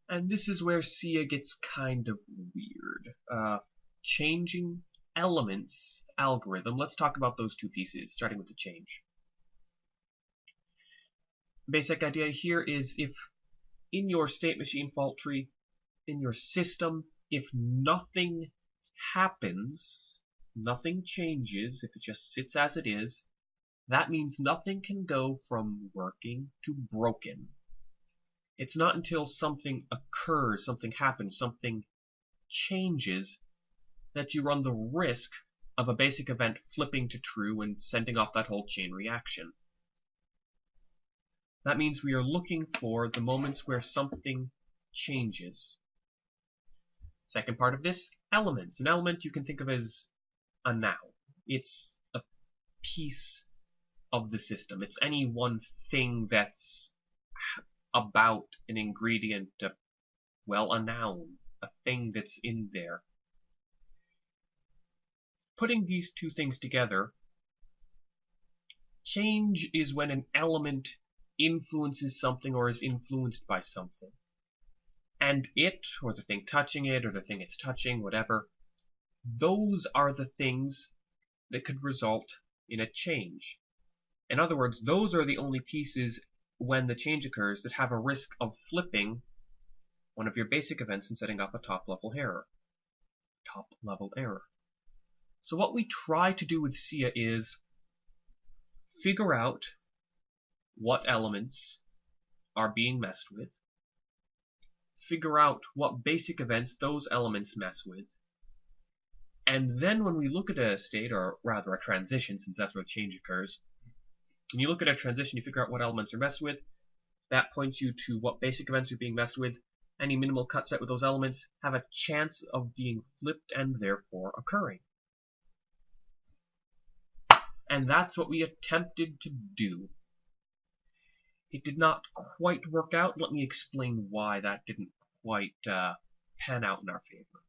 And this is where CEA gets kind of weird. Changing elements algorithm. Let's talk about those two pieces, starting with the change. The basic idea here is if in your state machine fault tree, in your system, if nothing happens, nothing changes, if it just sits as it is, that means nothing can go from working to broken. It's not until something occurs, something happens, something changes, that you run the risk of a basic event flipping to true and sending off that whole chain reaction. That means we are looking for the moments where something changes. Second part of this, elements. An element you can think of as a noun. It's a piece of the system. It's any one thing that's about an ingredient, well, a noun, a thing that's in there. Putting these two things together, change is when an element influences something or is influenced by something. And it, or the thing touching it, or the thing it's touching, whatever, those are the things that could result in a change. In other words, those are the only pieces when the change occurs that have a risk of flipping one of your basic events and setting up a top-level error. So what we try to do with CEA is figure out what elements are being messed with, figure out what basic events those elements mess with, and then when we look at a state, or rather a transition, since that's where change occurs, when you look at a transition, you figure out what elements are messed with. That points you to what basic events are being messed with. Any minimal cut set with those elements have a chance of being flipped and therefore occurring. And that's what we attempted to do. It did not quite work out. Let me explain why that didn't quite pan out in our favor.